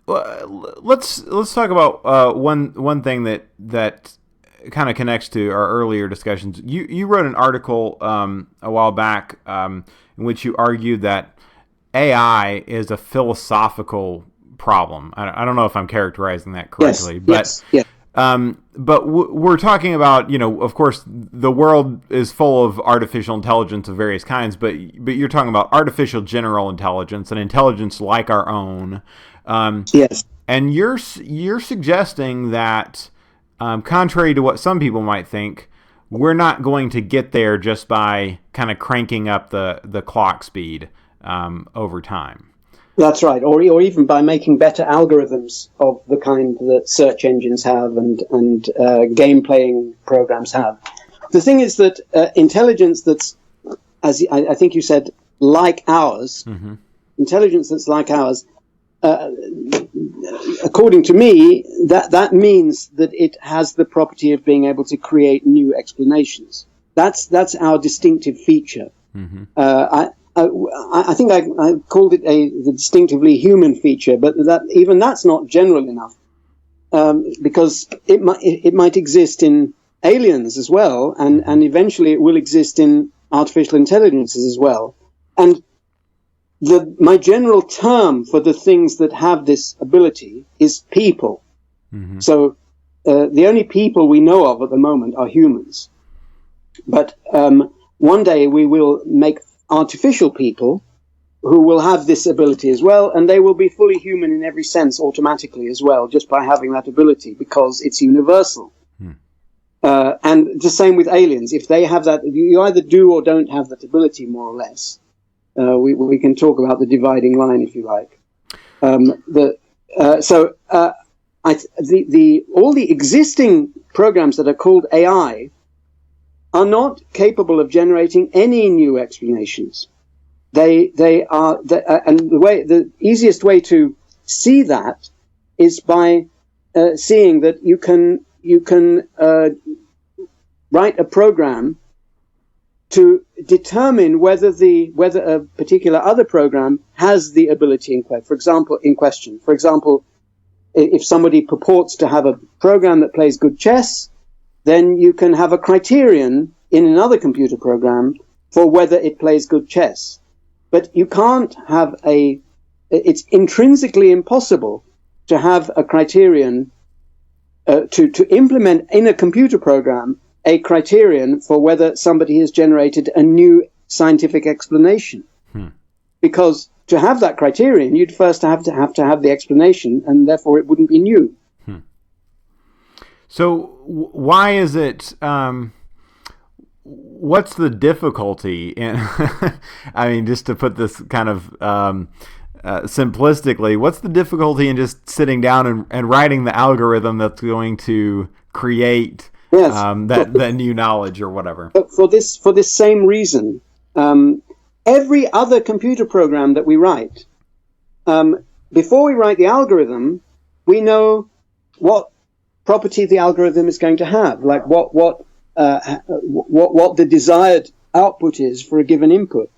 Let's talk about one thing that kind of connects to our earlier discussions. You wrote an article a while back in which you argued that AI is a philosophical problem. I don't know if I'm characterizing that correctly, yes. But we're talking about, of course, the world is full of artificial intelligence of various kinds, but you're talking about artificial general intelligence, an intelligence like our own. Yes. And you're suggesting that, contrary to what some people might think, we're not going to get there just by kind of cranking up the clock speed over time. That's right, or even by making better algorithms of the kind that search engines have and game playing programs have. The thing is that intelligence that's, as I think you said, like ours, intelligence that's like ours, according to me, that means that it has the property of being able to create new explanations. That's our distinctive feature. I think I called it the distinctively human feature, but that's not general enough, because it might exist in aliens as well, and eventually it will exist in artificial intelligences as well. And my general term for the things that have this ability is people. So the only people we know of at the moment are humans. But one day we will make artificial people who will have this ability as well, and they will be fully human in every sense automatically as well, just by having that ability, because it's universal. And the same with aliens. If they have that, you either do or don't have that ability, more or less. We can talk about the dividing line if you like. All the existing programs that are called AI are not capable of generating any new explanations. And the easiest way to see that is by seeing that you can write a program to determine whether a particular other program has the ability in question. For example, if somebody purports to have a program that plays good chess, then you can have a criterion in another computer program for whether it plays good chess. But you can't have it's intrinsically impossible to have a criterion, to implement in a computer program a criterion for whether somebody has generated a new scientific explanation. Because to have that criterion, you'd first have to have the explanation, and therefore it wouldn't be new. So why is it, what's the difficulty in, I mean, just to put this kind of simplistically, what's the difficulty in just sitting down and writing the algorithm that's going to create that new knowledge or whatever? But for this same reason, every other computer program that we write, before we write the algorithm, we know what property the algorithm is going to have, like what the desired output is for a given input.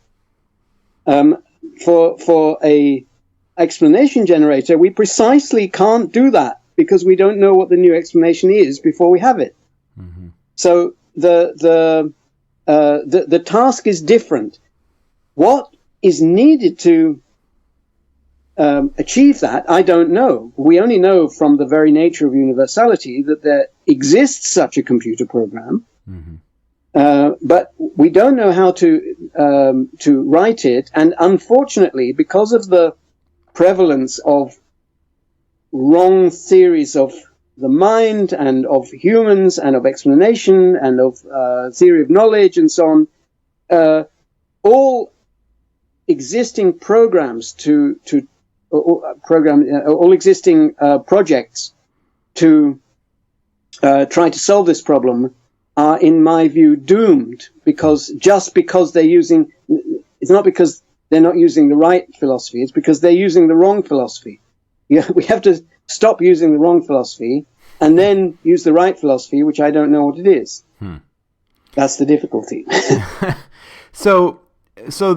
For a explanation generator, we precisely can't do that because we don't know what the new explanation is before we have it. So the task is different. What is needed to achieve that, I don't know. We only know from the very nature of universality that there exists such a computer program, but we don't know how to write it. And unfortunately, because of the prevalence of wrong theories of the mind and of humans and of explanation and of theory of knowledge and so on, all existing programs all existing projects to try to solve this problem are, in my view, doomed, because they're using, it's not because they're not using the right philosophy, it's because they're using the wrong philosophy. We have to stop using the wrong philosophy and then use the right philosophy, which I don't know what it is. That's the difficulty. So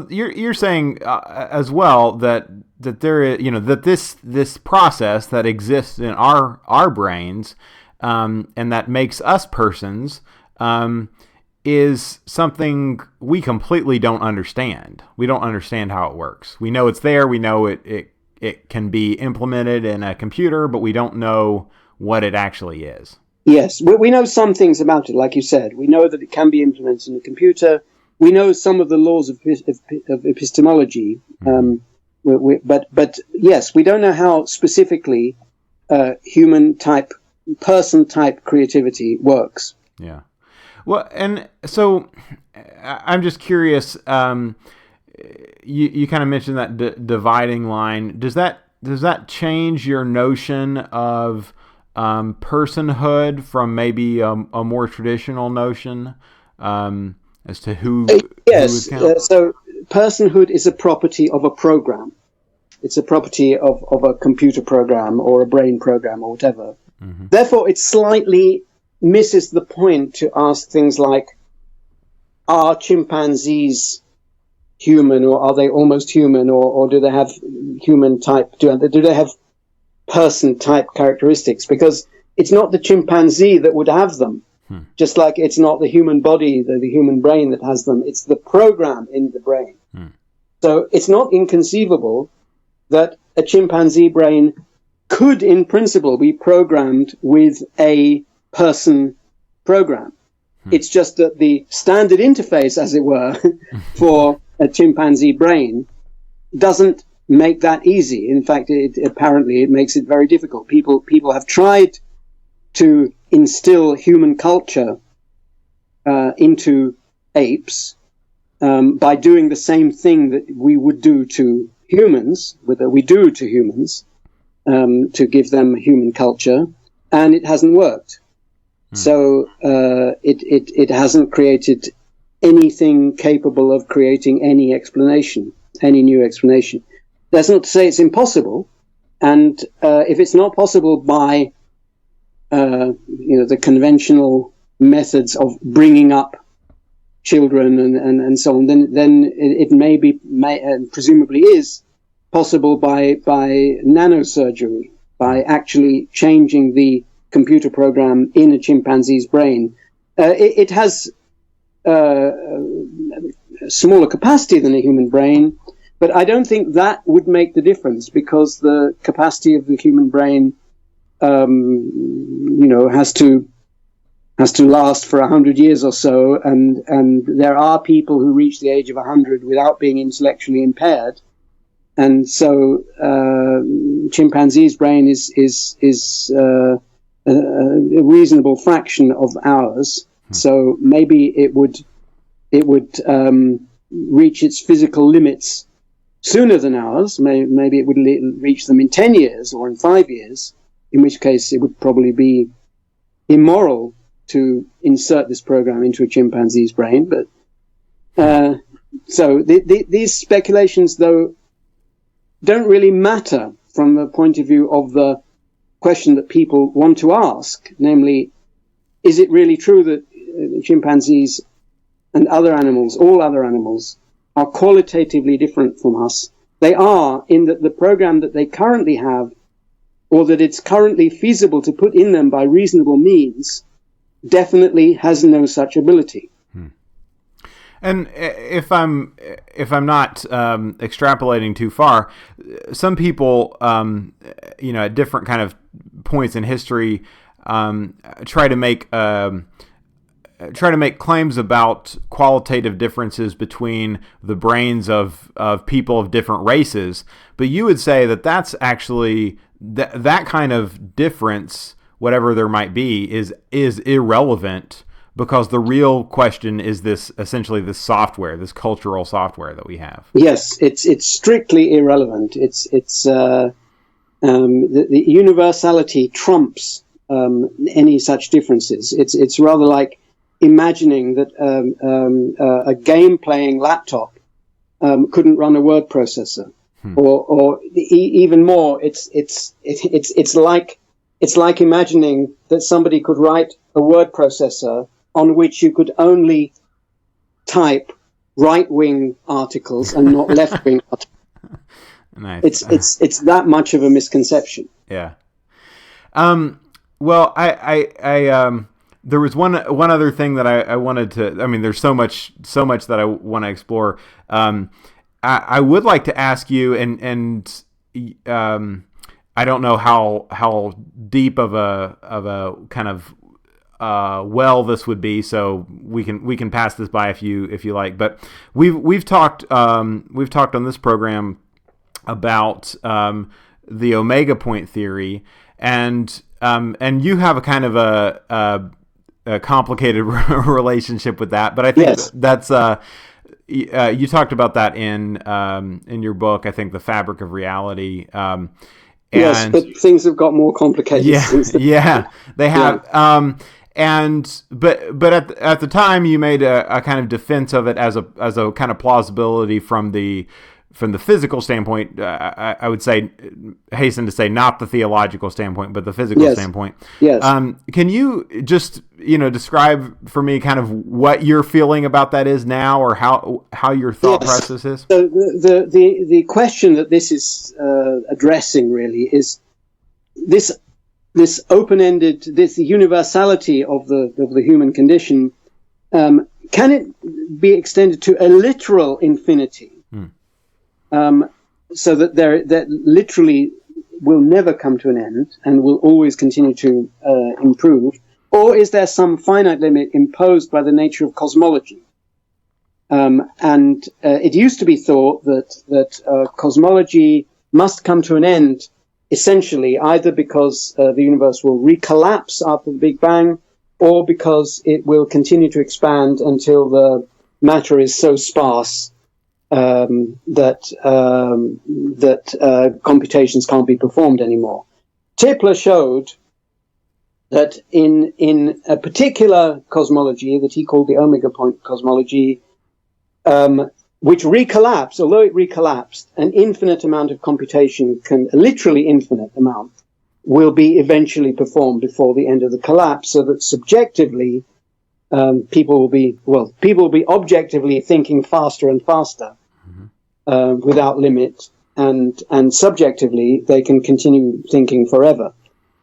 you're saying as well that there is, that this process that exists in our brains, and that makes us persons, is something we completely don't understand. We don't understand how it works. We know it's there. We know it can be implemented in a computer, but we don't know what it actually is. Yes, we know some things about it, like you said. We know that it can be implemented in a computer. We know some of the laws of epistemology, but yes, we don't know how specifically human type, person type creativity works. Yeah. Well, and so I'm just curious. You kind of mentioned that dividing line. Does that change your notion of personhood from maybe a more traditional notion as to who? Yes. Who would count? So personhood is a property of a program. It's a property of a computer program or a brain program or whatever. Mm-hmm. Therefore, it slightly misses the point to ask things like, are chimpanzees human, or are they almost human, or do they have human type? Do they have person type characteristics? Because it's not the chimpanzee that would have them, just like it's not the human body, the human brain that has them. It's the program in the brain. So it's not inconceivable that a chimpanzee brain could, in principle, be programmed with a person program. It's just that the standard interface, as it were, for a chimpanzee brain doesn't make that easy. In fact, apparently it makes it very difficult. People have tried to instill human culture into apes by doing the same thing that we would do to humans, to give them human culture, and it hasn't worked. So it hasn't created anything capable of creating any explanation, any new explanation. That's not to say it's impossible, and if it's not possible by the conventional methods of bringing up children and so on, then it presumably is possible by nanosurgery, by actually changing the computer program in a chimpanzee's brain. It has a smaller capacity than a human brain, but I don't think that would make the difference, because the capacity of the human brain, has to last for 100 years or so, and there are people who reach the age of 100 without being intellectually impaired, and so chimpanzee's brain is a reasonable fraction of ours. So maybe it would reach its physical limits sooner than ours. Maybe it would reach them in 10 years or in 5 years, in which case it would probably be immoral to insert this program into a chimpanzee's brain. But so these speculations, though, don't really matter from the point of view of the question that people want to ask, namely, is it really true that chimpanzees and other animals, all other animals, are qualitatively different from us? They are, in that the program that they currently have, or that it's currently feasible to put in them by reasonable means, definitely has no such ability. And if I'm not extrapolating too far, some people, at different kind of points in history, try to make claims about qualitative differences between the brains of people of different races. But you would say that that's actually that kind of difference, whatever there might be, is irrelevant, because the real question is this software, this cultural software that we have. Yes, it's strictly irrelevant. The universality trumps any such differences. It's rather like imagining that a game-playing laptop couldn't run a word processor, or even more. It's like imagining that somebody could write a word processor on which you could only type right-wing articles and not left-wing articles. Nice. It's that much of a misconception. Yeah. Well, I there was one other thing that I wanted to. I mean, there's so much that I want to explore. I would like to ask you, and I don't know how deep of a kind of well this would be, so we can pass this by if you like. But we've talked on this program about the omega point theory, and you have a kind of a complicated relationship with that, but I think that's you talked about that in your book. I think The Fabric of Reality. Yes, but things have got more complicated. Yeah, they have. Yeah. But at the time, you made a kind of defense of it as a kind of plausibility from the physical standpoint. I would hasten to say, not the theological standpoint, but the physical standpoint. Yes. Can you just describe for me kind of what your feeling about that is now, or how your thought process is? So the question that this is addressing really is this open-ended, this universality of the human condition. Can it be extended to a literal infinity? So that literally will never come to an end and will always continue to improve? Or is there some finite limit imposed by the nature of cosmology? And it used to be thought that cosmology must come to an end, essentially, either because the universe will recollapse after the Big Bang, or because it will continue to expand until the matter is so sparse that computations can't be performed anymore. Tipler showed that in a particular cosmology that he called the omega point cosmology, which recollapsed, although it recollapsed, an infinite amount of computation, a literally infinite amount, will be eventually performed before the end of the collapse, so that subjectively people will be objectively thinking faster and faster without limit, and subjectively they can continue thinking forever.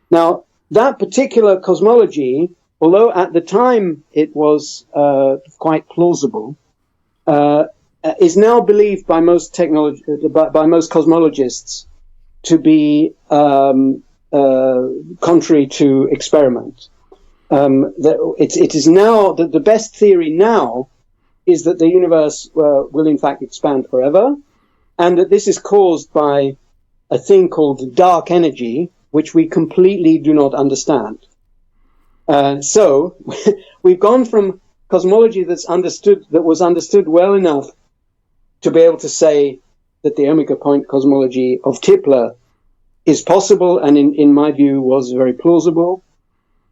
Now, that particular cosmology, although at the time it was quite plausible, is now believed by most cosmologists to be contrary to experiment. It is now that the best theory now is that the universe will in fact expand forever, and that this is caused by a thing called dark energy, which we completely do not understand. So we've gone from cosmology that was understood well enough to be able to say that the omega point cosmology of Tipler is possible, and in my view was very plausible,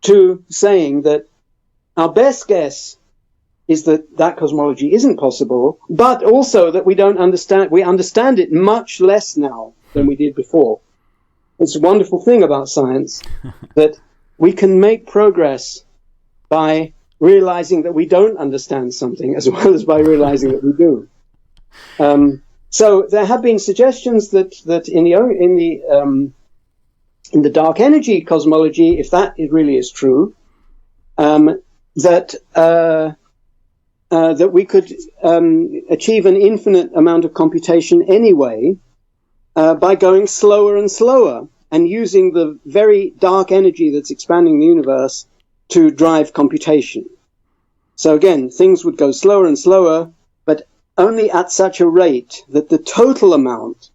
to saying that our best guess is that cosmology isn't possible, but also that we understand it much less now than we did before. It's a wonderful thing about science that we can make progress by realizing that we don't understand something as well as by realizing that we do. So there have been suggestions that in the dark energy cosmology, if that really is true, that we could achieve an infinite amount of computation anyway by going slower and slower and using the very dark energy that's expanding the universe to drive computation. So again, things would go slower and slower, but only at such a rate that the total amount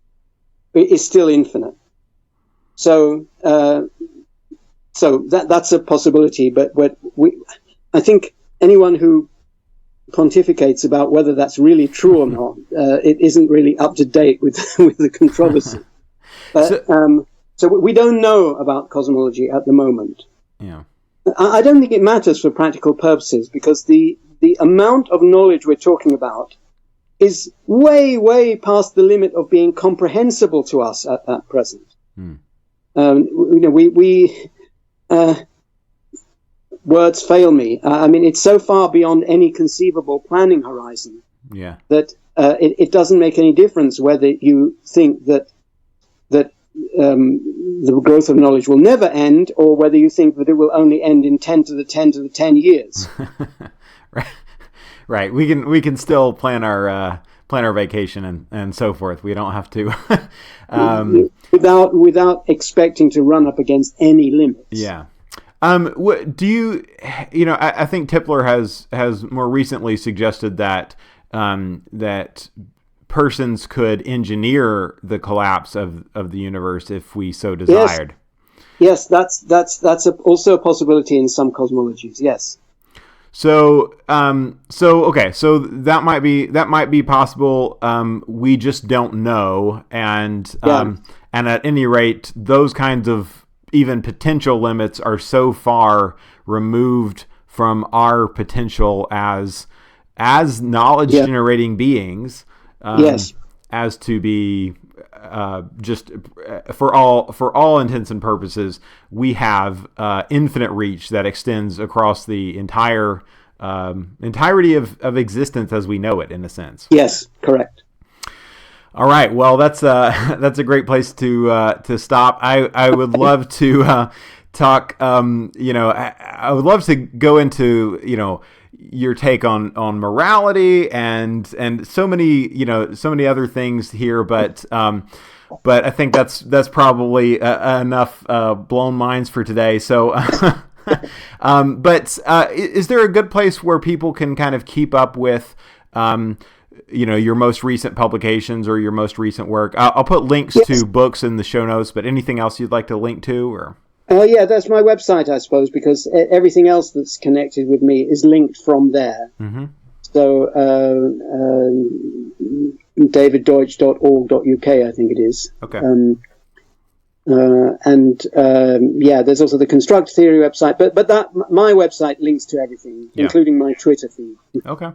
is still infinite. So that's a possibility, but I think anyone who pontificates about whether that's really true or not, it isn't really up to date with the controversy. But, so we don't know about cosmology at the moment. Yeah. I don't think it matters for practical purposes, because the amount of knowledge we're talking about is way, way past the limit of being comprehensible to us at present. Words fail me. It's so far beyond any conceivable planning horizon that it doesn't make any difference whether you think that the growth of knowledge will never end, or whether you think that it will only end in 10 to the 10 to the 10 years. Right. We can still plan our vacation and so forth. We don't have to without expecting to run up against any limits. Yeah. Do you I think Tipler has more recently suggested that that persons could engineer the collapse of the universe if we so desired. Yes, that's also a possibility in some cosmologies. Yes. So okay, so that might be possible. We just don't know, and at any rate, those kinds of even potential limits are so far removed from our potential as knowledge generating beings, as to be just for all intents and purposes, we have infinite reach that extends across the entirety of existence as we know it, in a sense. Yes, correct. All right. Well, that's a great place to stop. I would love to talk. I would love to go into your take on morality and so many other things here, but I think that's probably enough blown minds for today. So, but is there a good place where people can kind of keep up with your most recent publications or your most recent work? I'll put links to books in the show notes, but anything else you'd like to link to, or? Yeah, that's my website, I suppose, because everything else that's connected with me is linked from there. Mm-hmm. So, daviddeutsch.org.uk, I think it is. Okay. There's also the Construct Theory website, but that my website links to everything, including my Twitter feed. Okay.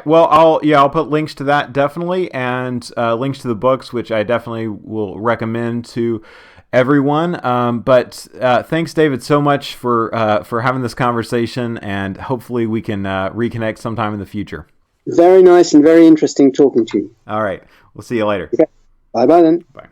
Well, I'll put links to that definitely, and links to the books, which I definitely will recommend to everyone. But thanks, David, so much for having this conversation, and hopefully we can reconnect sometime in the future. Very nice and very interesting talking to you. All right. We'll see you later. Okay. Bye then. Bye.